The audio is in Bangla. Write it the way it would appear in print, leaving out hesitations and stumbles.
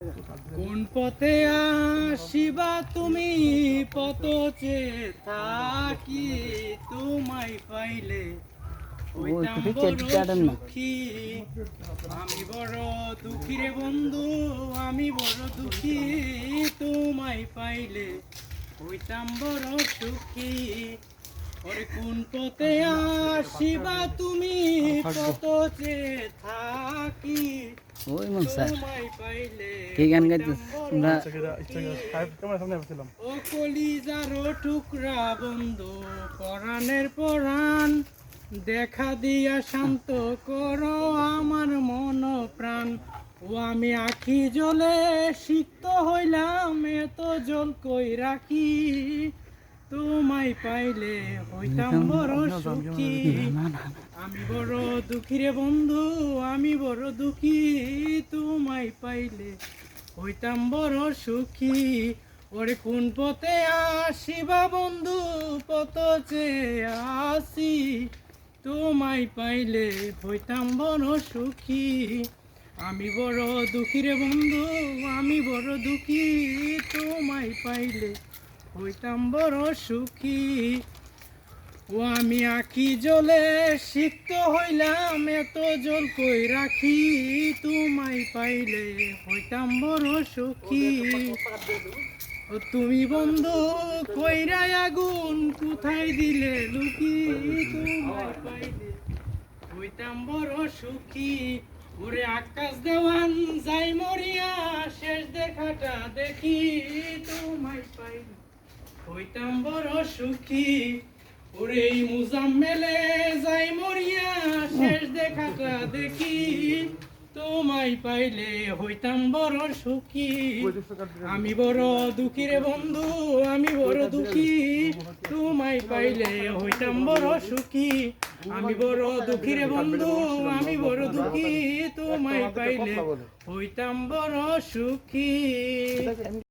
কোন পথে আসিবা তুমি পথ চেয়ে থাকি, তোমায় পাইলে হইতাম বড় সুখী। আমি বড় দুঃখী রে বন্ধু, আমি বড় দুঃখী, তোমায় পাইলে হইতাম বড় সুখী। ওরে কোন পথে আসিবা তুমি পথ চেয়ে থাকি, ওই মন স্যার তোমায় পাইলে কি গান গাইতেছ তোমরা? ও কলিজার টুকরা বন্ধু, পরাণের পরাণ, দেখা দিয়া শান্ত করো আমার মন প্রাণ। ও আমি আখি জলে সিক্ত হইলাম, এত জল কই রাখি, তোমায় পাইলে হইতাম বড় সুখী। আমি বড় দুঃখী রে বন্ধু, আমি বড় দুঃখী, তোমায় পাইলে হইতাম বড় সুখী। ওরে কোন পথে আসিবা বন্ধু পথ চেয়ে আসি, তোমায় পাইলে হইতাম বড় সুখী। আমি বড় দুঃখী রে বন্ধু, আমি বড় দুঃখী, তোমায় পাইলে হইতাম বড় সুখী। ও আমি আখি জলে সিক্ত হইলাম, এত জল কই রাখি, তোমায় পাইলে হইতাম বড় সুখী। ও তুমি বন্ধু কইরা আগুন কোথায় দিলে লুকি, তোমায় পাইলে হইতাম বড় সুখী। ওরে আকাশ দেওয়ান যাই মরিয়া, শেষ দেখাটা দেখি, তোমায় পাইলে হইতাম বড় সুখী। ওরে এই মুজাম্মেলে যাই মরিয়া, শেষ দেখাটা দেখি, তোমায় পাইলে হইতাম বড় সুখী। আমি বড় দুঃখী রে বন্ধু, আমি বড় দুঃখী, তোমায় পাইলে হইতাম বড় সুখী। আমি বড় দুঃখী রে বন্ধু, আমি বড় দুঃখী, তোমায় পাইলে হইতাম বড় সুখী।